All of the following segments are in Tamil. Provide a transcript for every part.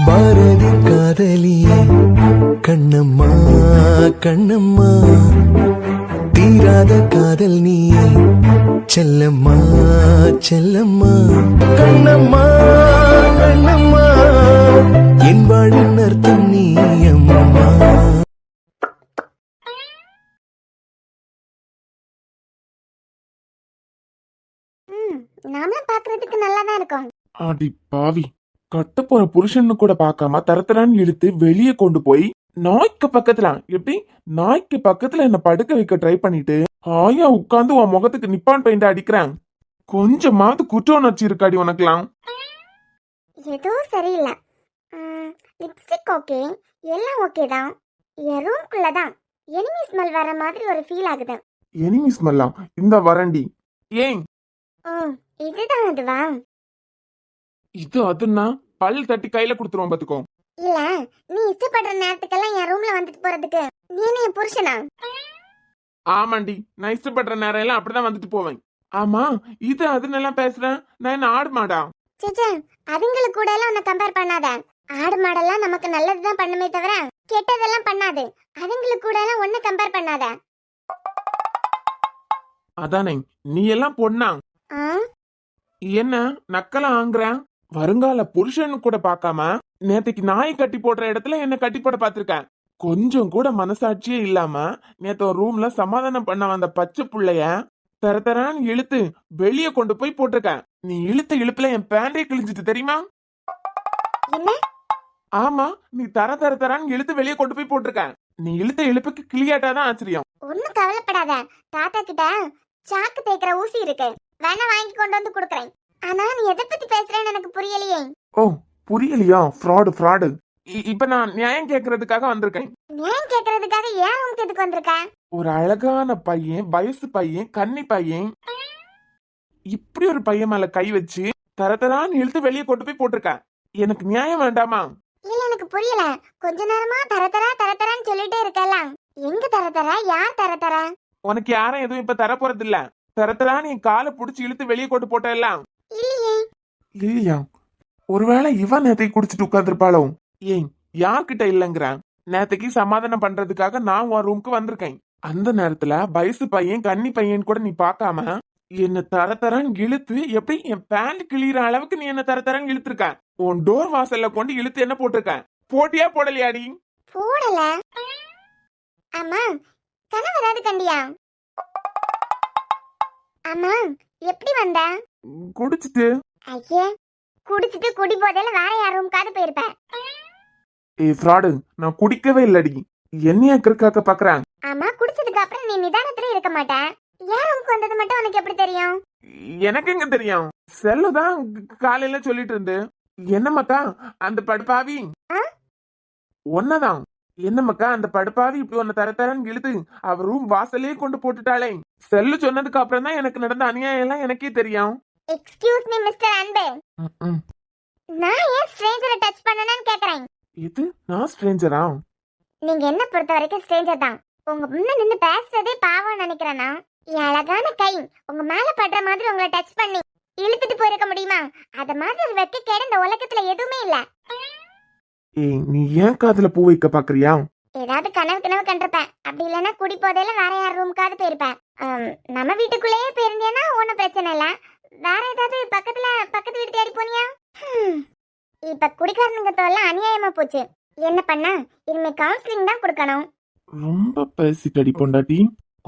பாரதி காதலியே கண்ணம்மா கண்ணம்மா, தீராத காதல் நீயே செல்லம்மா செல்லம்மா. கண்ணம்மா கண்ணம்மா, என் வாழின் அர்த்தம் நீ அம்மா. நாமளும் பாக்குறதுக்கு நல்லாதான் இருக்கோம். அடி பாவி, கட்ட போற புருஷன்னு கூட பாக்காம தரத்தரான்னு இழுத்து வெளியே கொண்டு போய் நாய்க்கு பக்கத்துல, எப்படி நாய்க்கு பக்கத்துல என்ன படுக்க வைக்க ட்ரை பண்ணிட்டு ஆயா உட்கார்ந்து உன் முகத்துக்கு நிப்பான் பெயிண்ட் அடிக்கிறேன். கொஞ்சமாவது குற்ற உணர்ச்சி இருக்காடி உனக்குலாம்? எதுவும் சரியில்லை. லிப்ஸ்டிக் ஓகே, எல்லாம் ஓகே தான். என் ரூம்குள்ளதான் எனிமி ஸ்மெல் வர மாதிரி ஒரு ஃபீல் ஆகுது. எனிமி ஸ்மெல்லாம்? இந்த வரண்டி ஏன்? இதுதான் அதுவா? இது அதுன்னா பல் தட்டி கையில குடுத்துருவோம் பாத்துக்கோ. இல்ல, நீ இஷ்டப்படுற நேரத்துக்கெல்லாம் என் ரூம்ல வந்துட்டு போறதுக்கு நீ என்ன என் புருஷனா? ஆமாண்டி, நான் இஷ்டப்படுற நேரம் எல்லாம் அப்படிதான் வந்துட்டு போவேன். ஆமா, இது அதுன்னு எல்லாம் பேசுறேன். நான் என்ன ஆடு மாடா? சேச்சே, அதுங்களுக்கு கூட எல்லாம் உன்னை கம்பேர் பண்ணாத. ஆடு மாடெல்லாம் நமக்கு நல்லதுதான் பண்ணுமே தவிர கெட்டதெல்லாம் பண்ணாது. அதுங்களுக்கு கூட எல்லாம் ஒண்ணு கம்பேர் பண்ணாத. அதானே, நீ எல்லாம் பொண்ணா? என்ன நக்கலா ஆங்குற? வருங்கால புருஷன்னு கூட பாக்காம நேத்தைக்கு நாய் கட்டி போடுற இடத்துல என்ன கட்டி போட பாத்திருக்கேன். கொஞ்சம் கூட மனசாட்சியே இல்லாம நேத்து ரூம்ல சமாதானம் பண்ண வந்த பச்சை புள்ளைய தரத்தரான்னு இழுத்து வெளியே கொண்டு போய் போட்டிருக்கேன். நீ இழுத்த இழுப்புல என் பேண்டே கிழிஞ்சிட்டு தெரியுமா? ஆமா, நீ தரத்தரான்னு இழுத்து வெளியே கொண்டு போய் போட்டிருக்கேன். நீ இழுத்த இழுப்புக்கு கிளியாட்டாதான் ஆச்சரியம். ஒன்னும் கவலைப்படாத, தாத்தா கிட்ட சாக்கு தேய்க்கிற ஊசி இருக்கு, வேணா வாங்கி கொண்டு வந்து குடுக்கறேன். ஆனா நீ எதை பத்தி பேசுறேன்னு எனக்கு புரியலையே. ஓ, புரியலையா? ஃப்ராடு. இப்ப நான் நியாயம் கேக்குறதுக்காக வந்திருக்கேன். நியாயம் கேக்குறதுக்காக ஏன் ரூமுக்கு எதுக்கு வந்திருக்க? ஒரு அழகான பையன், வயசு பையன், கன்னி பையன், இப்படி ஒரு பையன் மேல கை வச்சு தரத்தரான்னு இழுத்து வெளியே கொண்டு போய் போட்டிருக்க. எனக்கு நியாயம் வேண்டாமா? இல்ல, எனக்கு புரியல. கொஞ்ச நேரமா தரத்தரான்னு சொல்லிட்டே இருக்கல. எங்க தரத்தரா? யார் தரத்தரா? உனக்கு யாரும் எதுவும் இப்ப தர போறது இல்ல. தரத்தரான்னு என் காலை புடிச்சு இழுத்து வெளியே கொண்டு போட்டெல்லாம் இல்லையா? ஒருவேளை இவன் நேத்தைக்கு குடிச்சிட்டு உட்கார்ந்துருப்பாளோ? ஏன் யார்கிட்ட இல்லங்கிற? நேத்தைக்கு சமாதானம் பண்றதுக்காக நான் உன் ரூமுக்கு வந்திருக்கேன். அந்த நேரத்துல வயசு பையன், கன்னி பையன் கூட நீ பாக்காம என்ன தரத்தரான்னு இழுத்து எப்படி என் பேண்ட் கிளியிற அளவுக்கு நீ என்ன தரத்தரான்னு இழுத்துருக்க. உன் டோர் வாசல்ல கொண்டு இழுத்து என்ன போட்டிருக்க? போட்டியா போடலையாடி? போடல. அம்மா, கனவு ஏதாவது கண்டியா? அம்மா, எப்படி வந்த? குடிச்சிட்டு. ஐயே, குடிச்சிட்டு குடி போதையில வேற யார் ரூமுக்காவது போயிருப்ப. ஏய் ஃப்ராடு, நான் குடிக்கவே இல்லடி. என்னையா கிறுக்காக்க பாக்குறேன்? ஆமா, குடிச்சதுக்கு அப்புறம் நீ நிதானத்துல இருக்க மாட்ட. யார் ரூமுக்கு வந்தது மட்டும் உனக்கு எப்படி தெரியும்? எனக்கு எங்க தெரியும்? செல்லுதான் காலையில சொல்லிட்டு இருந்து. என்னமாக்கா அந்த படுப்பாவி? ஒன்னதான். என்னமாக்கா அந்த படுப்பாவி இப்படி ஒன்னு தரத்தரன்னு இழுத்து அவ ரூம் வாசலே கொண்டு போட்டுட்டாளே. செல்லு சொன்னதுக்கு அப்புறம் தான் எனக்கு நடந்த அநியாயம் எல்லாம் எனக்கே தெரியும். எக்ஸ்கியூஸ் மீ மிஸ்டர் அன்பே, நான் ஏன் ஸ்ட்ரேஞ்சரை டச் பண்ணனேன்னு கேக்குறேன். இது நான் ஸ்ட்ரேஞ்சரா? நீங்க என்ன பொறுத்த வரைக்கும் ஸ்ட்ரேஞ்சர் தான். உங்க முன்ன நின்னு பேசுறதே பாவம் நினைக்கிறேன்னா, என் அழகான கை உங்க மேல படுற மாதிரி உங்களை டச் பண்ணி இழுத்துட்டு போயிருக்க முடியுமா? அத மாதிரி ஒரு வெக்க கேடு இந்த உலகத்துல எதுவுமே இல்ல. ஏய், நீ ஏன் காதுல பூ வைக்க பாக்குறியா? ஏதாவது கனவு கண்டிருப்பேன். அப்படி இல்லைன்னா குடி போதையில வேற யார் ரூமுக்காவது போயிருப்பேன். நம்ம வீட்டுக்குள்ளேயே போயிருந்தேன்னா ஒன்னும் பிரச்சனை இல்ல. வேற ஏதாவது பக்கத்து வீட்டு தேடி போனியா? இப்ப குடிக்காரனுங்க தோல்லாம் அநியாயமா போச்சு. என்ன பண்ண? இனிமே கவுன்சிலிங் தான் கொடுக்கணும். ரொம்ப பேசிட்டடி பொண்டாட்டி.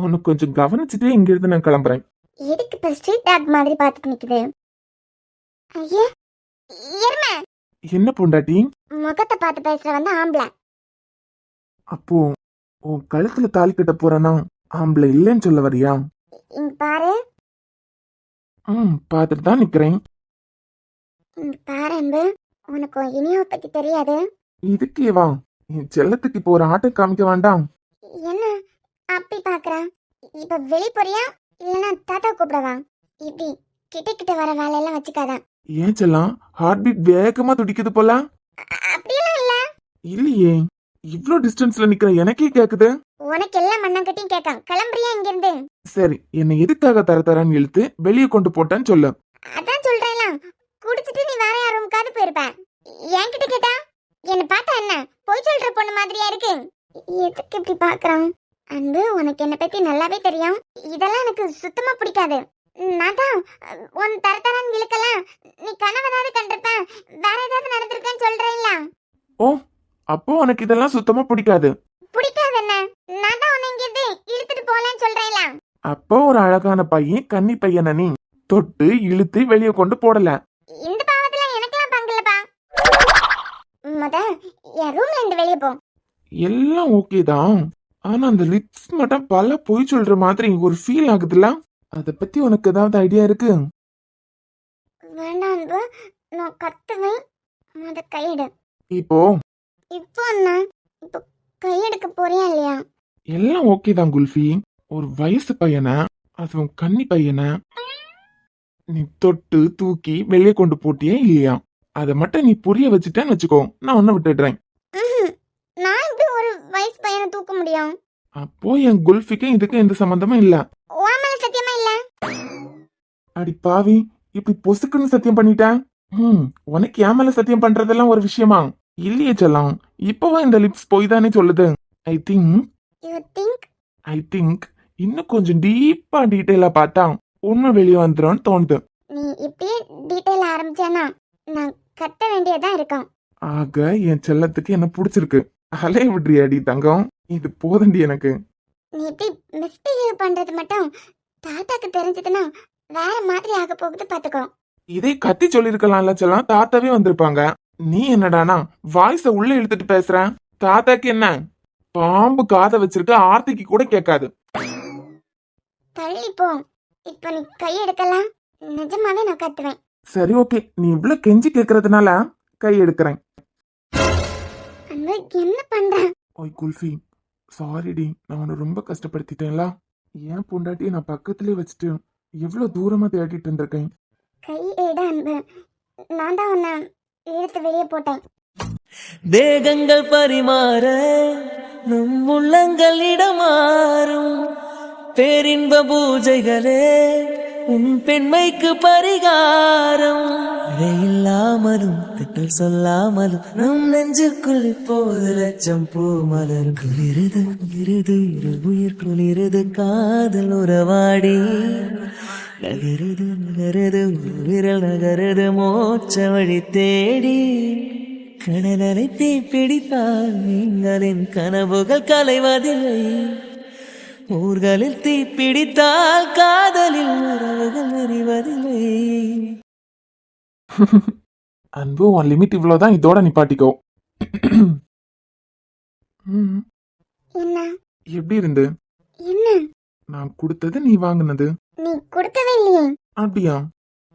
உனக்கு கொஞ்சம் கவனிச்சுட்டே இங்க இருந்து நான் கிளம்புறேன். எதுக்கு இப்ப ஸ்ட்ரீட் டாக் மாதிரி பாத்துட்டு நிக்குது? ஐயே, எருமை. என்ன பொண்டாட்டி? முகத்தை பார்த்து பேசுற வந்து ஆம்பளை. அப்போ உன் கழுத்துல தாலி கட்ட போறனா ஆம்பளை இல்லைன்னு சொல்ல வரியா? இங்க பாரு. பாத்துட்டு தான் நிக்கிறேன். இங்க பாரு அன்பு, உனக்கு இனியாவை பத்தி தெரியாது. இதுக்கே வா, என் செல்லத்துக்கு இப்போ ஒரு ஆட்டை காமிக்க வேண்டாம்? என்ன அப்படி பாக்குற? இப்ப வெளி போறியா இல்லன்னா தாத்தா கூப்பிடவா? இப்படி கிட்ட வர வேலையெல்லாம் வச்சுக்காத. ஏன் செல்லம், ஹார்ட் பீட் வேகமா துடிக்குது போல? அப்படியெல்லாம் இல்ல. இல்லையே, இவ்ளோ டிஸ்டன்ஸ்ல நிக்கிற எனக்கே கேக்குது. உனக்கு எல்லாம் மண்ணங்கட்டியும் கேட்காம். கிளம்புறியா இங்க இருந்து? சரி, என்னை எதுக்காக தரன்னு இழுத்து வெளியே கொண்டு போட்டேன்னு சொல்லு. அதான் சொல்றேன்ல, குடிச்சிட்டு நீ வேற யார் ரூமுக்காவது போயிருப்ப. என்கிட்ட கேட்டா மாதிரியா இருக்கு. எதுக்கு இப்படி பாக்குறான்? அன்பு, உனக்கு என்ன பத்தி நல்லாவே தெரியும். இதெல்லாம் எனக்கு சுத்தமா பிடிக்காது. நான் தான் உன் தரத்தரான் விழுக்கலாம். நீ கனவு ஏதாவது கண்டிருப்பேன், வேற ஏதாவது நடந்திருக்கேன்னு சொல்றேன்ல. ஓ, அப்போ உனக்கு இதெல்லாம் சுத்தமா பிடிக்காது. பிடிக்காது என்ன? நான் தான் உன்னை இங்கிருந்து இழுத்துட்டு போலன்னு சொல்றேன்ல. அப்போ ஒரு அழகான பையன், கன்னி பையனை நீ தொட்டு இழுத்து வெளியே கொண்டு போடல. இந்த பாவத்துல எனக்கெல்லாம் பங்கில்லப்பா. முத என் ரூம்ல இருந்து வெளியே போ. எல்லாம் ஓகே தான், ஆனா அந்த லிப்ஸ் மட்டும் பல பொய் சொல்ற மாதிரி ஒரு ஃபீல் ஆகுதுல்ல. அத பத்தி உனக்கு ஏதாவது ஐடியா இருக்கு? வேண்டாம் அன்பு, நான் கத்துவேன். முத கையெடு. இப்போ இப்போ என்ன? இப்போ கையெடுக்க போறியா இல்லையா? எல்லாம் ஓகே தான் குல்ஃபி. ஒரு வயசு பையனை, அதுவும் கன்னி பையனை நீ தொட்டு தூக்கி வெளியே கொண்டு போட்டியே இல்லையா? அத மட்டும் நீ புரிய வச்சுட்டேன்னு வச்சுக்கோ, நான் உன்னை விட்டுடுறேன். நான் இப்படி ஒரு வயசு பையனை தூக்க முடியும்? அப்போ என் குல்ஃபிக்கும் இதுக்கும் எந்த சம்பந்தமும் இல்ல. உன் மேல சத்தியமா இல்ல. அடி பாவி, இப்படி பொசுக்குன்னு சத்தியம் பண்ணிட்டேன். உனக்கு என் மேல சத்தியம் பண்றதெல்லாம் ஒரு விஷயமா? இல்லையே செல்லம், இப்பவா இந்த லிப்ஸ் போய் தானே சொல்லுது. ஐ திங்க் இன்னும் கொஞ்சம் டீப்பா டீட்டெயிலா பார்த்தா உண்மை வெளியே வந்துடும் தோணுது. நீ இப்படியே டீடைல் ஆரம்பிச்சானா நான் கத்த வேண்டியதா இருக்கும். ஆக என் செல்லத்துக்கு என்ன பிடிச்சிருக்கு. அலைய விடுறியாடி தங்கம், இது போதண்டி எனக்கு. நீ இப்படி மிஸ்பிஹேவ் பண்றது மட்டும் தாத்தாக்கு தெரிஞ்சதுன்னா வேற மாதிரி ஆக போகுது பாத்துக்கோ. இதே கத்தி சொல்லிருக்கலாம்ல செல்லம், தாத்தாவே வந்திருப்பாங்க. நீ என்னடானா வாய்ஸ உள்ள இழுத்துட்டு பேசுற. தாத்தாக்கு என்ன பாம்பு காதை வச்சிருக்க, ஆர்த்திக்கு கூட கேட்காது. தள்ளி போ. இப்போ நீ கை எடுக்கலாம், நிஜமாவே நான் கத்துவேன். சரி ஓகே, நீ இவ்வளவு கெஞ்சி கேக்குறதுனால கை எடுக்கிறேன். அன்பு, என்ன பண்ற? ஓய் குல்ஃபி, சாரிடி, நான் உன்னை ரொம்ப கஷ்டப்படுத்திட்டேன்ல. ஏன் பொண்டாட்டியை நான் பக்கத்துலயே வச்சுட்டு எவ்வளவு தூரமா தேடிட்டு இருந்திருக்கேன். கை எடு அன்பு, நான் தான் உன்னை இழுத்து வெளியே போட்டேன். தேகங்கள் பரிமாற நம் உள்ளங்கள் இடமாறும் பேரின்ப பூஜைகளே உன் பெண்மைக்கு பரிகாரம். இல்லாமலும் திட்டல் சொல்லாமலும் நம் நெஞ்சுக்குள் இப்போது லட்சம் பூ மலர் குளிருது குளிருது உயிர் குளிருது காதல் உறவாடி நகருது நகருது விரல் நகருது மோட்ச வழி தேடி கடலரை தீ பிடித்தால் நீங்களின் கனவுகள் கலைவதில்லை. ஊர்களில் தீ பிடித்தால் காதலில் உறவுகள் அறிவதில்லை. அன்பு, உன் லிமிட் இவ்வளவுதான், இதோட நிப்பாட்டிக்கோ. என்ன? எப்படி இருந்து? என்ன? நான் கொடுத்தது நீ வாங்கினது. நீ கொடுக்கவே இல்லையே. அப்படியா?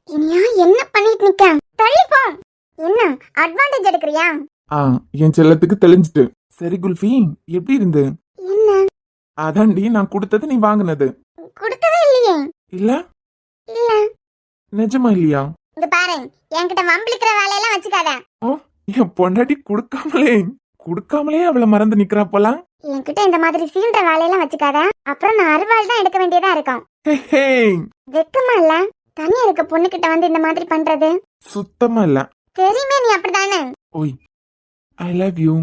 இனியா என்ன பண்ணிட்டு நிக்க? தள்ளி போ. என்ன அட்வான்டேஜ் எடுக்கறியா? என் செல்லத்துக்கு தெளிஞ்சிட்டு. சரி குல்ஃபி, எப்படி இருந்து? என்ன? அதாண்டி நான் கொடுத்தது நீ வாங்கினது. கொடுக்கவே இல்லையே. இல்ல இல்ல. நிஜமா இல்லையா? இங்க பாரு, என்கிட்ட வம்பிழுக்கிற வேலையெல்லாம் வச்சுக்காத. ஓ, என் பொண்டாட்டி குடுக்காமலே அவளை மறந்து நிக்கிறா போலாம். என்கிட்ட இந்த மாதிரி சீல்ற வேலையெல்லாம் வச்சுக்காத, அப்புறம் நான் அருவாள் தான் எடுக்க வேண்டியதா இருக்கும். வெக்கமா இல்ல? தனியா இருக்க பொண்ணு கிட்ட வந்து இந்த மாதிரி பண்றது? சுத்தமா இல்ல. தெரியுமே நீ அப்படிதானே. ஓய், ஐ லவ் யூ.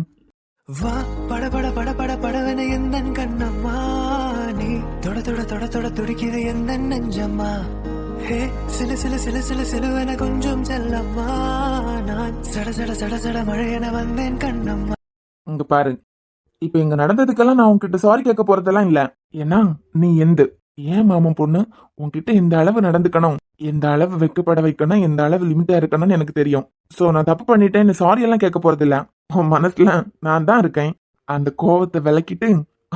வா பட பட பட பட படவன எந்த கண்ணம்மா, நீ தொட தொட தொட தொட துடிக்குது எந்த நெஞ்சம்மா. ஹே சில சில சில சில சிலுவன கொஞ்சம் செல்லம்மா, நான் சட சட சட சட மழையென வந்தேன் கண்ணம்மா. இங்க பாரு, இப்ப இங்க நடந்ததுக்கெல்லாம் நான் உன்கிட்ட சாரி கேட்க போறதெல்லாம் இல்ல. ஏன்னா நீ ஏன் மாமன் பொண்ணு, உன்கிட்ட எந்த அளவு நடந்துக்கணும், எந்த அளவு வெக்கப்பட வைக்கணும், எந்த அளவு லிமிட்டா இருக்கணும்னு எனக்கு தெரியும். சோ நான் தப்பு பண்ணிட்டேன்னு சாரி எல்லாம் கேட்க போறது இல்ல. உன் மனசுல நான் தான் இருக்கேன். அந்த கோவத்தை விளக்கிட்டு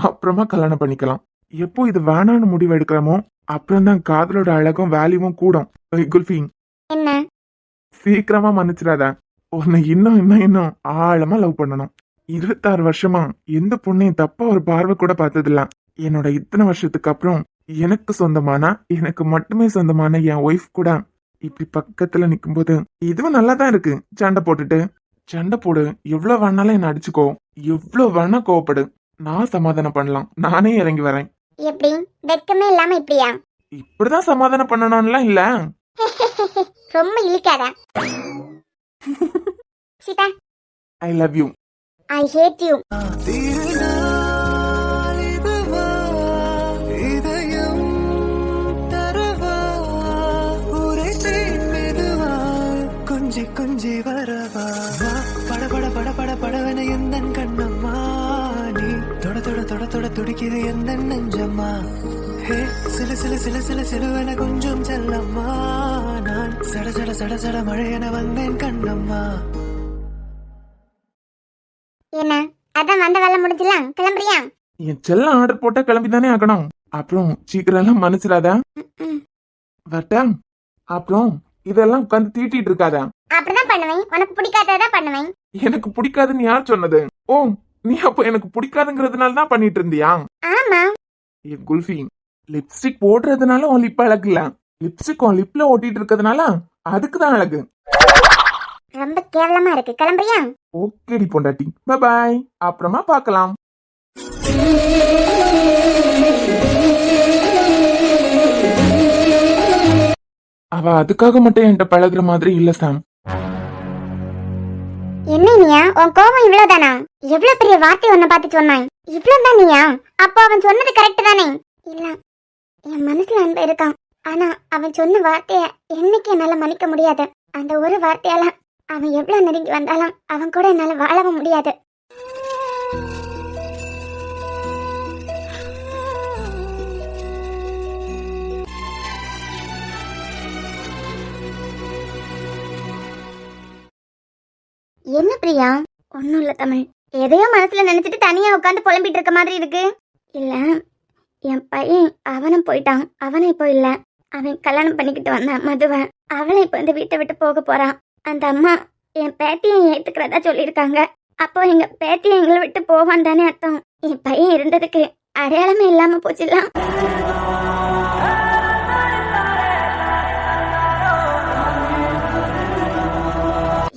அப்புறமா கல்யாணம் பண்ணிக்கலாம். எப்போ இது வேணான்னு முடிவு எடுக்கிறோமோ அப்புறம் தான் காதலோட அழகும் வேல்யூவும் கூடும். குல்ஃபி, என்ன? சீக்கிரமா மன்னிச்சிடாத. உன்னை இன்னும் ஆழமா லவ் பண்ணணும். 26 வருஷமா எந்த பொண்ணையும் தப்பா ஒரு பார்வை கூட பார்த்ததில்ல. என்னோட இத்தனை வருஷத்துக்கு அப்புறம் எனக்கு சொந்தமான, எனக்கு மட்டுமே சொந்தமான என் ஒய்ஃப் கூட இப்படி பக்கத்துல நிக்கும்போது இதுவும் நல்லா தான் இருக்கு. சண்டை போடு, எவ்வளவு வேணாலும் என்ன அடிச்சுக்கோ, எவ்வளவு வேணா கோவப்படு, நான் சமாதானம் பண்ணலாம். நானே இறங்கி வரேன். எப்படி? வெக்கமே இல்லாம இப்படியா? இப்படிதான் சமாதானம் பண்ணணும்லாம் இல்ல. ரொம்ப இழுக்காத. Sita, I love you. I hate you. கொஞ்சி கொஞ்சி வரவா வா பட பட பட பட படவென எந்தன் கண்ணம்மா நீ தொட தொட தொட தொட துடிக்குது எந்தன் நெஞ்சம்மா ஹே சில சில சில சில சிலுவென கொஞ்சம் செல்லம்மா நான் சட சட சட சட மழையென வந்தேன் கண்ணம்மா. என்ன அதான் வந்த வேலை முடிஞ்சலாம், கிளம்புறியா? என் செல்லம் ஆர்டர் போட்டா கிளம்பிதானே ஆகணும். அப்புறம் சீக்கிரம் எல்லாம் மன்னிச்சிடாதா? வரட்டா? அப்புறம் இதெல்லாம் உட்காந்து தீட்டிட்டு இருக்காதா? அப்படிதான் பண்ணுவேன், உனக்கு பிடிக்காததான் பண்ணுவேன். எனக்கு பிடிக்காதுன்னு யார் சொன்னது? ஓ, நீ அப்ப எனக்கு பிடிக்காதுங்கிறதுனால தான் பண்ணிட்டு இருந்தியா? ஆமா. என் குல்ஃபி, லிப்ஸ்டிக் போடுறதுனால உன் லிப் அழகு இல்ல, லிப்ஸ்டிக் உன் லிப்ல ஒட்டிட்டு இருக்கிறதுனால அதுக்குதான் அழகு. ரொம்ப கேவலமா இருக்கு, கிளம்புறியா? ஓகேடி பொண்டாட்டி, பாய், அப்புறமா பார்க்கலாம். அவ அதுக்காக மட்டும் என்கிட்ட பழகுற மாதிரி இல்ல சாம். என்ன நீயா, உன் கோபம் இவ்வளவுதானா? எவ்வளவு பெரிய வார்த்தை உன்னை பார்த்து சொன்னான், இவ்வளவுதான் நீயா? அப்போ அவன் சொன்னது கரெக்ட் தானே? இல்ல, என் மனசுல அன்பு இருக்கான், ஆனா அவன் சொன்ன வார்த்தைய என்னைக்கு என்னால மன்னிக்க முடியாது. அந்த ஒரு வார்த்தையால அவன் எவ்வளவு நெருங்கி வந்தாலும் அவன் கூட என்னால வாழவும் முடியாது. என்ன பிரியா? ஒன்னும் இல்ல தமிழ், எதையோ மனசுல நினைச்சிட்டு தனியா உட்காந்து புலம்பிட்டு இருக்க மாதிரி இருக்கு. இல்ல, என் பையன் அவனும் போயிட்டான், அவனை இப்போ இல்ல, அவன் கல்யாணம் பண்ணிக்கிட்டு வந்தான் மதுவை, அவளை இப்போ இந்த வீட்டை விட்டு போக போறான். அந்த அம்மா என் பேத்தியை ஏத்துக்கிறதா சொல்லியிருக்காங்க. அப்போ எங்க பேத்தியை எங்களை விட்டு போவான் தானே அர்த்தம். என் பையன் இருந்ததுக்கு அடையாளமே இல்லாம போச்சுலாம்.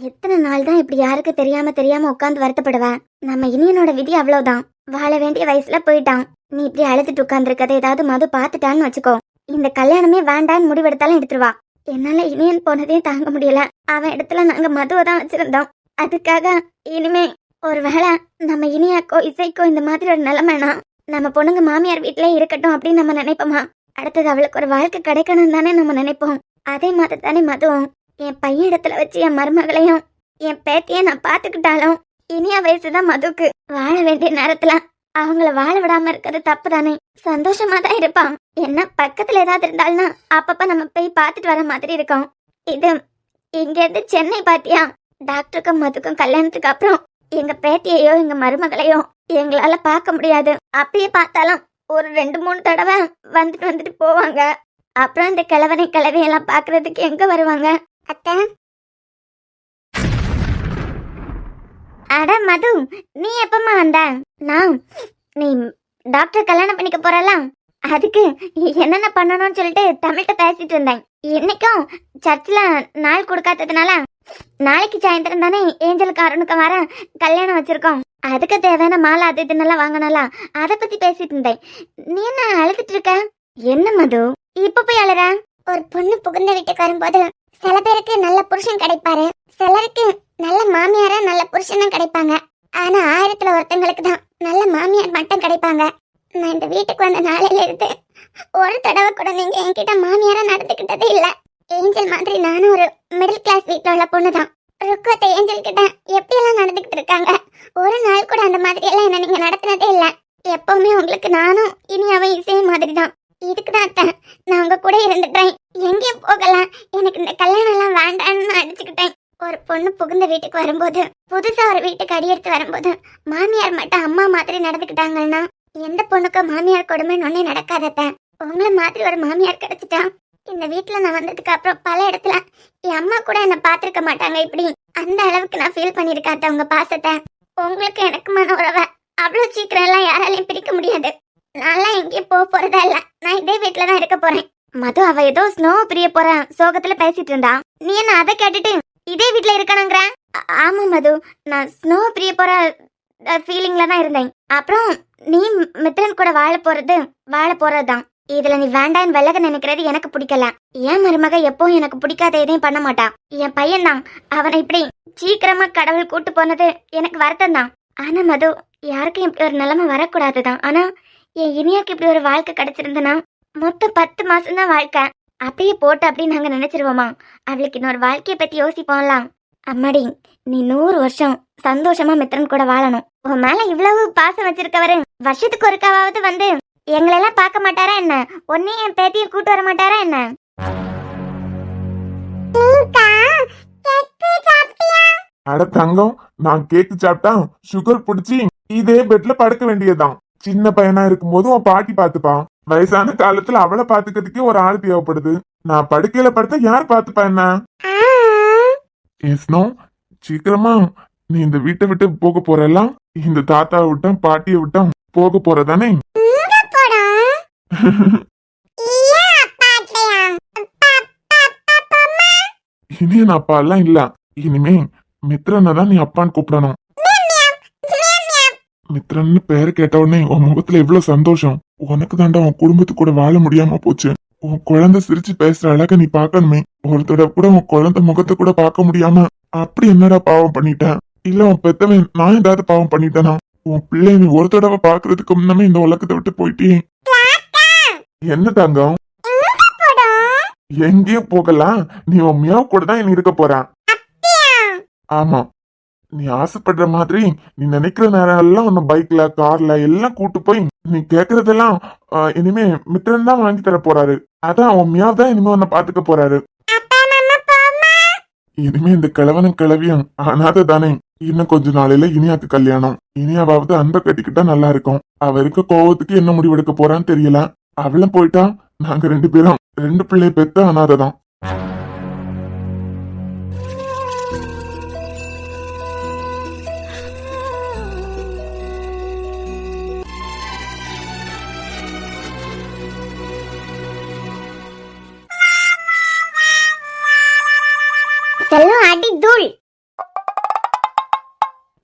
எத்தனை நாள் தான் இப்படி யாருக்கு தெரியாம உட்காந்து வருத்தப்படுவேன். நம்ம இனியனோட விதி அவ்வளவுதான், வாழ வேண்டிய வயசுல போயிட்டான். நீ இப்படி அழுதுட்டு உட்காந்துருக்கதை ஏதாவது மது பாத்துட்டான்னு வச்சுக்கோ, இந்த கல்யாணமே வேண்டான்னு முடிவெடுத்தாலும் எடுத்துருவா. என்னால இனியன் போனதே தாங்க முடியல. அவன் இடத்துல நாங்க மதுவை தான் வச்சிருந்தோம். அதுக்காக இனிமே ஒருவேளை நம்ம இனியாக்கோ இசைக்கோ இந்த மாதிரி ஒரு நிலைமைனா நம்ம பொண்ணுங்க மாமியார் வீட்டிலே இருக்கட்டும் அப்படின்னு நம்ம நினைப்போமா? அடுத்தது அவளுக்கு ஒரு வாழ்க்கை கிடைக்கணும் தானே நம்ம நினைப்போம். அதே மாதிரி தானே மதுவும். என் பையன் இடத்துல வச்சு என் மருமகளையும் என் பேத்திய நான் பாத்துக்கிட்டாலும் இனியா வயசுதான் மதுக்கு. வாழ வேண்டிய நேரத்துல அவங்கள வாழ விடாம இருக்கிறது தப்பு தானே. சந்தோஷமா தான் இருப்பான். என்ன பக்கத்துல ஏதாவது இருந்தாலும்னா அப்பப்ப நம்ம போய் பார்த்துட்டு வர மாதிரி இருக்கும். இது இங்க இருந்து சென்னை பாத்தியா? டாக்டருக்கும் மதுக்கும் கல்யாணத்துக்கு அப்புறம் எங்க பேத்தியையோ எங்க மருமகளையோ எங்களால பார்க்க முடியாது. அப்படியே பார்த்தாலும் ஒரு 2-3 தடவை வந்துட்டு போவாங்க. அப்புறம் இந்த கிழவியெல்லாம் பாக்குறதுக்கு எங்க வருவாங்க? அத்தை, அட மது, நீ எப்பமா வந்த? நான் நீ டாக்டர் கல்யாணம் பண்ணிக்க போறலாம், அதுக்கு என்னென்ன பண்ணணும்னு சொல்லிட்டு தமிழ்கிட்ட பேசிட்டு இருந்தேன். இன்னைக்கும் சர்ச்சில் நாள் கொடுக்காததுனால நாளைக்கு சாயந்தரம் தானே ஏஞ்சலுக்கு அருணுக்கு வர கல்யாணம் வச்சிருக்கோம். அதுக்கு தேவையான மாலை அது இதுன்னெல்லாம் வாங்கினாலாம், அதை பத்தி பேசிட்டு இருந்தேன். நீ என்ன அழுதுட்டு இருக்க? என்ன மது இப்ப போய் அழுற? ஒரு பொண்ணு புகுந்த வீட்டுக்கு வரும்போது சில பேருக்கு நல்ல புருஷன் கிடைப்பாரு, சிலருக்கு நல்ல மாமியாரா நல்ல புருஷனும் கிடைப்பாங்க. ஆனா 1000ல் ஒருத்தங்களுக்கு தான் நல்ல மாமியார் மட்டும் கிடைப்பாங்க. நான் இந்த வீட்டுக்கு வந்த நாளையில இருந்து ஒரு தடவை கூட நீங்க என்கிட்ட மாமியாரா நடந்துக்கிட்டதே இல்ல. ஏஞ்சல் மாதிரி நானும் ஒரு மிடில் கிளாஸ் வீட்டுல உள்ள பொண்ணுதான். ருக்குவத்தை ஏஞ்சல் கிட்ட எப்படி எல்லாம் நடந்துகிட்டு இருக்காங்க, ஒரு நாள் கூட அந்த மாதிரி எல்லாம் என்ன நீங்க நடத்தினதே இல்ல. எப்பவுமே உங்களுக்கு நானும் இனியாவும் இசை மாதிரி தான். இதுக்குதான் நான் உங்க கூட இருந்துட்டேன், எங்கேயும் போகலாம், எனக்கு இந்த கல்யாணம் எல்லாம் வேண்டான்னு அடிச்சுக்கிட்டேன். ஒரு பொண்ணு புகுந்த வீட்டுக்கு வரும்போது, புதுசா ஒரு வீட்டுக்கு அடியெடுத்து வரும்போது மாமியார் மட்டும் அம்மா மாதிரி நடந்துக்கிட்டாங்கன்னா எந்த பொண்ணுக்கும் மாமியார் கொடுமைன்னு ஒன்னே நடக்காதத்த. உங்களை மாதிரி ஒரு மாமியார் கிடைச்சிட்டா இந்த வீட்டுல நான் வந்ததுக்கு அப்புறம் பல இடத்துல என் அம்மா கூட என்ன பாத்திருக்க மாட்டாங்க. இப்படி அந்த அளவுக்கு நான் ஃபீல் பண்ணிருக்காத்த உங்க பாசத்தை. உங்களுக்கு எனக்குமான உறவை அவ்வளவு சீக்கிரம் எல்லாம் யாராலையும் பிரிக்க முடியாது. நான்லாம் எங்கேயும் போறதா இல்ல, நான் இதே வீட்டுலதான் இருக்க போறேன். மது அவ ஏதோ ஸ்னோ பிரிய போற சோகத்துல பேசிட்டு இருந்தா, நீ என்ன அதை கேட்டுட்டு இதே வீட்டுல இருக்கணுங்கிற? ஆமா மது, நான் ஸ்னோ பிரிய போற ஃபீலிங்ல தான் இருந்தேன். அப்புறம் நீ மித்ரன் கூட வாழ போறதுதான். இதுல நீ வேண்டான்னு விலக நினைக்கிறது எனக்கு பிடிக்கல. என் மருமக எப்பவும் எனக்கு பிடிக்காத எதையும் பண்ண மாட்டா. என் பையன் தான், அவனை இப்படி சீக்கிரமா கடவுள் கூட்டு போனது எனக்கு வருத்தம் தான். ஆனா மது, யாருக்கும் இப்படி ஒரு நிலைமை வரக்கூடாதுதான். ஆனா என் இனியாக்கு இப்படி ஒரு வாழ்க்கை கிடைச்சிருந்தனா மொத்தம் 10 மாசம் தான் வாழ்க்கை. அப்படியே போட்டு அப்படின்னு நாங்க நினைச்சிருவோமா? அவளுக்கு இன்னொரு வாழ்க்கையை பத்தி யோசிப்போம்லாம். அம்மாடி, நீ 100 வருஷம் சந்தோஷமா மித்ரன் கூட வாழணும். உன் மேல இவ்வளவு பாசம் வச்சிருக்கவரு வருஷத்துக்கு ஒருக்காவது வந்து எங்களெல்லாம் பார்க்க மாட்டாரா என்ன? ஒன்னே என் பேத்தியை கூட்டு வர மாட்டாரா என்ன? அட தங்கம், நான் கேக்கு சாப்பிட்டா சுகர் பிடிச்சி இதே பெட்ல படுக்க வேண்டியதுதான். சின்ன பையனா இருக்கும்போது உன் பாட்டி பாத்துப்பான். வயசான காலத்துல அவளை பாத்துக்கிறதுக்கே ஒரு ஆள் தேவைப்படுது. நான் படுக்கையில படுத்தா யார் பாத்துப்பா என்ன? ஏஸ்னோ, சீக்கிரமா நீ இந்த வீட்டை விட்டு போக போறலாம். இந்த தாத்தாவை விட்டும் பாட்டியை விட்டும் போக போறதானே? இனி என் அப்பா எல்லாம் இல்ல. இனிமே மித்ரனை தான் நீ அப்பான்னு கூப்பிடணும். மித்ரன்னு பேரு கேட்ட உடனே உன் முகத்துல எவ்வளவு சந்தோஷம். உனக்கு தாண்டா உன் குடும்பத்து கூட வாழ முடியாம போச்சு. உன் குழந்தை சிரிச்சு பேசுற அழக நீ பாக்கணுமே. ஒரு தடவை கூட உன் குழந்தை முகத்தை கூட பார்க்க முடியாம அப்படி என்னடா பாவம் பண்ணிட்டேன்? இல்ல உன் பெத்தவன் நான் ஏதாவது பாவம் பண்ணிட்டேனா? உன் பிள்ளை நீ ஒரு தடவை பாக்குறதுக்கு முன்னமே இந்த உலகத்தை விட்டு போயிட்டே. என்ன தங்கம்? எங்கேயும் போகலாம். நீ உன் மியாவ் கூட தான் இனி இருக்க போற. ஆமா, நீ ஆசைப்படுற மாதிரி நீ நினைக்கிற நேரம் எல்லாம் உன்னை பைக்ல கார்ல எல்லாம் கூட்டு போய் நீ கேக்குறதெல்லாம் இனிமே மித்ரன் தான் வாங்கி தர போறாரு. அதான் உன் மியாவ் தான் இனிமே உன்னை பாத்துக்க போறாரு. இனிமே இந்த கிழவனும் கிழவியும் அனாதை தானே. இன்னும் கொஞ்ச நாளையில இனியாக்கு கல்யாணம். இனியாவது அன்பை கட்டிக்கிட்டா நல்லா இருக்கும். அவ இருக்க கோவத்துக்கு என்ன முடிவெடுக்க போறான்னு தெரியல. அவளும் போயிட்டா நாங்க 2 பேரும் 2 பிள்ளை பெத்த அனாதை தான். செல்லும் அடி தூள்.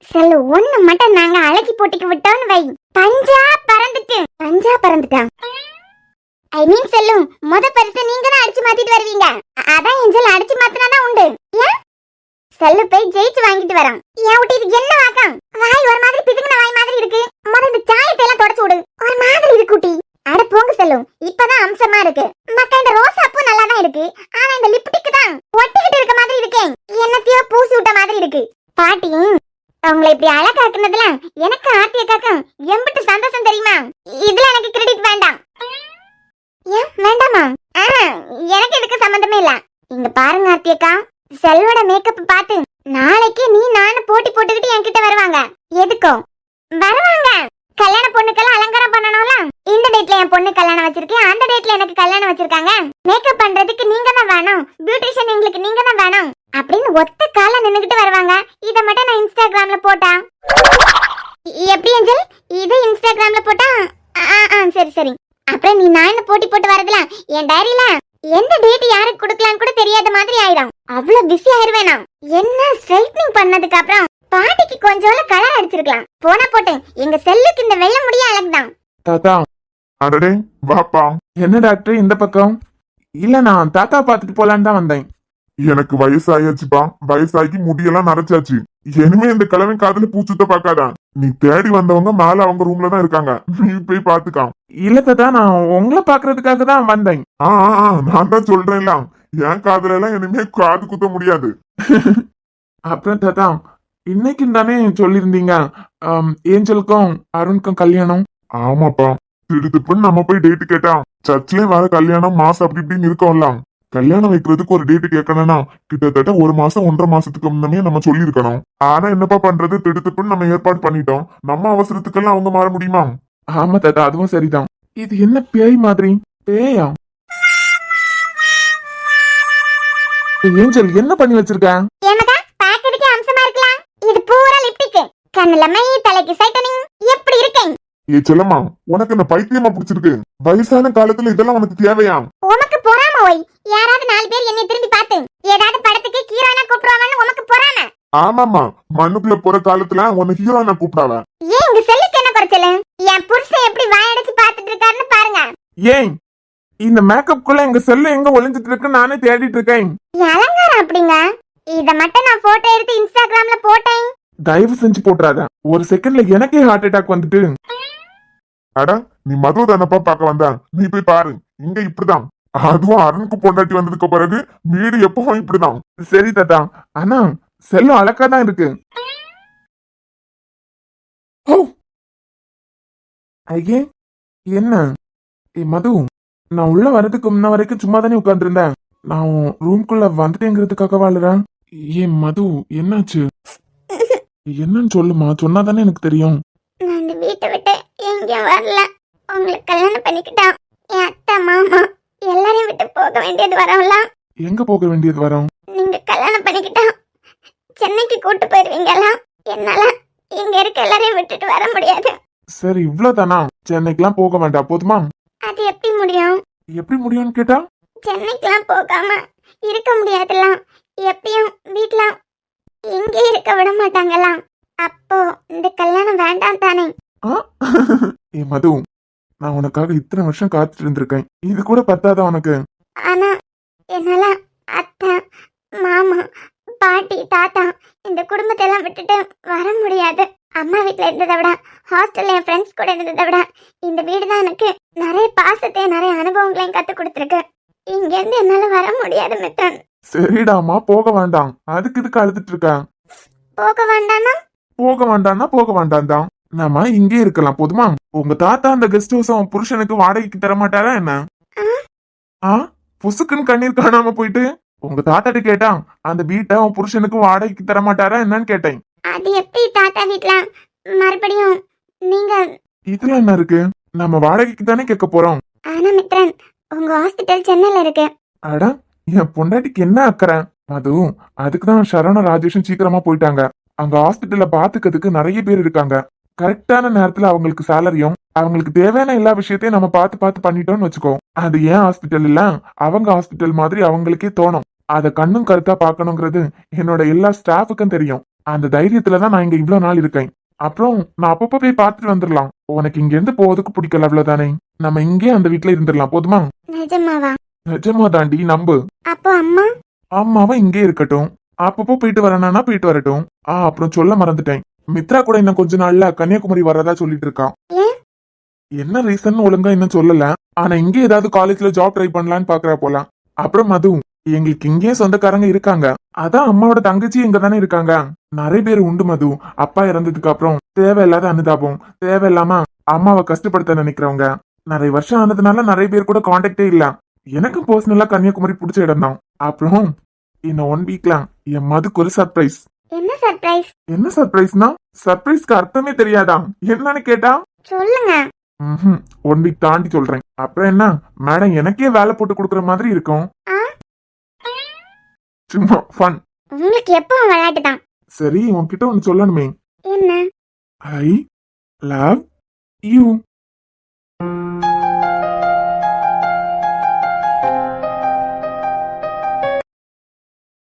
செல்லு ஒண்ணு மட்டும் நாங்க அழகி போட்டிக்கு விட்டோம்னு வை, பஞ்சா பறந்துட்டான். ஐ மீன் செல்லும் முத பரிசு நீங்க தான் அடிச்சு மாத்திட்டு வருவீங்க. அதான் ஏஞ்சல் அடிச்சு மாத்தினாதான் உண்டு. ஏன் செல்லு போய் ஜெயிச்சு வாங்கிட்டு வரான். ஏன் விட்டு இது என்ன வாக்கம்? வாய் ஒரு மாதிரி பிதுங்கின வாய் மாதிரி இருக்கு. முத இந்த சாயத்தை எல்லாம் தொடச்சு விடு. ஒரு மாதிரி இருக்கு குட்டி. அட போங்க செல்லும், இப்பதான் அம்சமா இருக்கு. மக்கா இந்த ரோசா பூ நல்லா தான் இருக்கு. ஆனா இந்த லிப்டிக் தான் ஒட்டிக்கிட்டு இருக்க மாதிரி இருக்கேன். என்னத்தையோ பூசி விட்ட மாதிரி இருக்கு. பாட்டி, உங்களை இப்படி அழகாக்குனதுல எனக்கு ஆர்த்தியக்காக்கும் எம்பிட்டு சந்தோஷம் தெரியுமா? இதுல எனக்கு கிரெடிட் வேண்டாம். ஏன் வேண்டாமா? எனக்கு இதுக்கு சம்பந்தமே இல்ல. இங்க பாருங்க ஆர்த்தியக்கா, செல்வோட மேக்கப் பார்த்து நாளைக்கு நீ நானும் போட்டி போட்டுக்கிட்டு என்கிட்ட வருவாங்க. எதுக்கும் வருவாங்க. கல்யாண பொண்ணுக்கெல்லாம் அலங்காரம் பண்ணணும்ல. இந்த டேட்ல என் பொண்ணு கல்யாணம் வச்சிருக்கேன், அந்த டேட்ல எனக்கு கல்யாணம் வச்சிருக்காங்க. மேக்கப் பண்றதுக்கு நீங்க தான் வேணும், பியூட்டிஷியன் எங்களுக்கு நீங்க தான் வேணும் அப்படின்னு ஒத்த கால நின்னுகிட்டு வருவாங்க. இத மட்டும் நான் இன்ஸ்டாகிராம்ல போட்டா எப்படி ஏஞ்சல்? இது இன்ஸ்டாகிராம்ல போட்டா சரி. அப்புறம் நீ நான் போட்டி போட்டு வரதுல என் டைரியில எந்த டேட் யாருக்கு கொடுக்கலான்னு கூட தெரியாத மாதிரி ஆயிடும். அவ்வளவு பிஸி ஆயிருவேனா? என்ன ஸ்ட்ரைட்னிங் பண்ணதுக்கு அப்புறம் பாட்டிக்கு கொஞ்சம் கலர் அடிச்சிருக்கலாம். போனா போட்டேன், எங்க செல்லுக்கு இந்த வெள்ள முடிய அழகுதான். தாத்தா, அடடே வாப்பா. என்ன டாக்டர் இந்த பக்கம்? இல்ல, நான் தாத்தா பாத்துட்டு போலான்னு தான் வந்தேன். எனக்கு வயசாயாச்சுப்பா. வயசாகி முடியெல்லாம் நரைச்சாச்சு. இனிமே இந்த கிழமை காதுல பூச்சுத்த பாக்காதா. நீ தேடி வந்தவங்க மேல அவங்க ரூம்ல தான் இருக்காங்க. நீ போய் பாத்துக்கா. இல்ல தாத்தா, நான் உங்களை பாக்குறதுக்காக தான் வந்தேன். நான் தான் சொல்றேன்ல, என் காதுல எல்லாம் இனிமே காது குத்த முடியாது. அப்புறம் தாத்தா, இன்னைக்கு தானே சொல்லிருந்தீங்க ஏஞ்சலுக்கும் அருணுக்கும் கல்யாணம்? ஆமாப்பா, திடுத்துப்புன்னு நம்ம போய் டேட்டு கேட்டா சர்ச்லயும் வர கல்யாணம் மாசம் அப்படி இப்படின்னு இருக்கோம்ல. கல்யாணம் வைக்கிறதுக்கு ஒரு டேட்டு கேட்கணும்னா கிட்டத்தட்ட 1 மாசம் 1.5 மாசத்துக்கு முன்னமே நம்ம சொல்லியிருக்கணும். ஆனா என்னப்பா பண்றது, திடுத்துப்புன்னு நம்ம ஏற்பாடு பண்ணிட்டோம். நம்ம அவசரத்துக்கெல்லாம் அவங்க மாற முடியுமா? ஆமா தாத்தா, அதுவும் சரிதான். இது என்ன பேய் மாதிரி? பேயா? ஏஞ்சல் என்ன பண்ணி வச்சிருக்க? ஏமடா பாக்கிறதுக்கு அம்சமா இருக்கலாம். இது பூரா லிப்டிக், கண்ணுல மை, தலைக்கு சைட்டனிங். எப்படி இருக்கேன்? ஏ செல்லம்மா, உனக்கு என்ன பைத்தியமா பிடிச்சிருக்கு? வயசான காலத்துல இதெல்லாம் உனக்கு தேவையா? உனக்கு பொறாம ஓய். யாராவது 4 பேர் என்னை திரும்பி பார்த்து ஏதாவது படத்துக்கு ஹீரோயினா கூப்பிடுவாங்கன்னு உனக்கு பொறாம. ஆமாமா, மண்ணுக்குள்ள போற காலத்துல உன்னை ஹீரோயினா கூப்பிடாவ. ஏன் உங்க செல்லுக்கு என்ன குறைச்சல? என் புருஷன் எப்படி வாயடிச்சு பார்த்துட்டு இருக்காருன்னு பாருங்க. ஏன் இந்த மேக்கப் குள்ள எங்க செல்ல எங்க ஒளிஞ்சிட்டு இருக்கு நானே தேடிட்டு இருக்கேன். அலங்காரம் அப்படிங்க. இத மட்டும் நான் போட்டோ எடுத்து இன்ஸ்டாகிராம்ல போட்டேன். தயவு செஞ்சு போட்டுறாத. ஒரு செகண்ட்ல எனக்கே ஹார்ட் அட்டாக் வந்துட்டு. அட, நீ மது தானப்பா பார்க்க வந்த. நீ போய் பாரு, இங்க இப்படிதான் அதுவும் அருணுக்கு பொண்டாட்டி வந்ததுக்கு பிறகு வீடு எப்பவும் இப்படிதான். சரி தாத்தா, ஆனா செல்லம் அழகா தான் இருக்கு. ஓ ஐயே, என்ன மது, நான் உள்ள வரதுக்கு முன்ன வரைக்கும் சும்மா தானே உட்கார்ந்துருந்தேன். நான் ரூம்குள்ள வந்துட்டேங்கிறதுக்காக வாழுறேன். ஏன் மது, என்னாச்சு? என்னன்னு சொல்லுமா, சொன்னாதானே எனக்கு தெரியும். நான் இந்த வீட்டை விட்டு எங்கேயும் வரல. உங்களுக்கு கல்யாணம் பண்ணிக்கிட்டான் என் அத்தை மாமா எல்லாரையும் விட்டு போக வேண்டியது வரலாம். எங்க போக வேண்டியது வரும்? நீங்க கல்யாணம் பண்ணிக்கிட்டா சென்னைக்கு கூட்டு போயிருவீங்களா? என்னால இங்க இருக்க எல்லாரையும் விட்டுட்டு வர முடியாது. சரி, இவ்வளவுதானா? சென்னைக்கெல்லாம் போக வேண்டாம், போதுமா? அது எப்படி முடியும்? எப்படி முடியும்னு கேட்டா? சென்னைக்கெல்லாம் போகாம இருக்க முடியாதுலாம். எப்பயும் வீட்ல இங்கே இருக்க விட மாட்டாங்கலாம். அப்போ இந்த கல்யாணம் வேண்டாம் தானே? ஆ? ஏ மது, நான் உனக்காக இத்தனை வருஷம் காத்துட்டு இருந்திருக்கேன். இது கூட பத்தாதா உனக்கு? ஆனா என்னால அத்தை மாமா பாட்டி தாத்தா இந்த குடும்பத்தை எல்லாம் விட்டுட்டு வர முடியாது. அம்மா வீட்ல இருந்ததை விட ஹாஸ்டல்ல என் ஃப்ரெண்ட்ஸ் கூட இருந்ததை விட இந்த வீடு தான் எனக்கு நிறைய பாசத்தையும் நிறைய அனுபவங்களையும் கத்து கொடுத்துருக்கு. இங்க இருந்து என்னால வர முடியாது மித்ரன். சரிடாமா, போக வேண்டாம். அதுக்கு இதுக்கு அழுதுட்டு இருக்கேன். போக வேண்டானா? போக வேண்டாம்னா போக வேண்டாம் தான். நாம இங்கே இருக்கலாம், போதுமா? உங்க தாத்தா அந்த கெஸ்ட் ஹவுஸ் அவன் புருஷனுக்கு வாடகைக்கு தர மாட்டாரா என்ன? ஆ, புசுக்குன்னு கண்ணீர் காணாம போயிட்டு உங்க தாத்தாட்ட கேட்டான், அந்த வீட்டை அவன் புருஷனுக்கு வாடகைக்கு தர மாட்டாரா என்னன்னு கேட்டேன். அது எப்படி தாத்தா வீட்ல மறுபடியும் நீங்க? இதுல என்ன இருக்கு? நம்ம வாடகைக்கு தானே கேட்க போறோம். ஆனா மித்ரன், உங்க ஹாஸ்பிட்டல் சென்னையில இருக்கு. அட, என் பொண்டாட்டிக்கு என்ன அக்கறை? அதுவும் அதுக்குதான் சரவண ராஜேஷும் சீக்கிரமா போயிட்டாங்க. அங்க ஹாஸ்பிட்டல்ல பாத்துக்கிறதுக்கு நிறைய பேர் இருக்காங்க. கரெக்டான நேரத்துல அவங்களுக்கு சேலரியும் அவங்களுக்கு தேவையான எல்லா விஷயத்தையும் நம்ம பார்த்து பார்த்து பண்ணிட்டோம்னு வச்சுக்கோ. அது ஏன் ஹாஸ்பிட்டல் இல்ல, அவங்க ஹாஸ்பிட்டல் மாதிரி அவங்களுக்கே தோணும். அத கண்ணும் கருத்தா பாக்கணுங்கிறது என்னோட எல்லா ஸ்டாஃபுக்கும் தெரியும். அந்த தைரியத்துலதான் நான் இங்க இவ்வளவு நாள் இருக்கேன். அப்புறம் நான் அப்பப்ப போய் பார்த்துட்டு வந்துடலாம். உனக்கு இங்க இருந்து போவதுக்கு பிடிக்கல, அவ்வளவுதானே? நம்ம இங்கே அந்த வீட்டுல இருந்துடலாம், போதுமா? நிஜமாவா? நிஜமா தாண்டி, நம்பு. அப்போ அம்மா? அம்மாவா இங்கே இருக்கட்டும். அப்பப்போ போயிட்டு வரணும்னா போயிட்டு வரட்டும். அப்புறம் சொல்ல மறந்துட்டேன், மித்ரா கூட இன்னும் கொஞ்ச நாள்ல கன்னியாகுமரி வர்றதா சொல்லிட்டு இருக்கான். ஏன்? என்ன ரீசன் ஒழுங்கா இன்னும் சொல்லல. ஆனா இங்க ஏதாவது காலேஜ்ல ஜாப் ட்ரை பண்ணலான்னு பாக்குறா போலாம். அப்புறம் மது, எங்களுக்கு இங்கேயே சொந்தக்காரங்க இருக்காங்க. அதான் அம்மாவோட தங்கச்சி இங்க தானே இருக்காங்க. நிறைய பேர் உண்டு மது. அப்பா இறந்ததுக்கு அப்புறம் தேவையில்லாத அனுதாபம், தேவையில்லாம அம்மாவை கஷ்டப்படுத்த நினைக்கிறவங்க நிறைய வருஷம் ஆனதுனால நிறைய பேர் கூட கான்டாக்டே இல்ல. எனக்கு பர்சனலா கன்னியாகுமரி பிடிச்ச இடம் தான். அப்புறம் இன்னும் 1 வீக்ல என் மதுக்கு ஒரு சர்ப்ரைஸ். என்ன சர்ப்ரைஸ்? என்ன சர்ப்ரைஸ்னா, சர்ப்ரைஸ்க்கு அர்த்தமே தெரியாதா? என்னன்னு கேட்டா சொல்லுங்க. 1 வீக் தாண்டி சொல்றேன். அப்புறம் என்ன, மேடம் எனக்கே வேலை போட்டு கொடுக்குற மாதிரி இருக்கும். ஆ? சும்மா ஃபன். உங்களுக்கு எப்பவும் விளையாட்டு தான். சரி, உன்கிட்ட ஒன்னு சொல்லணுமே. என்ன? ஐ லவ் யூ.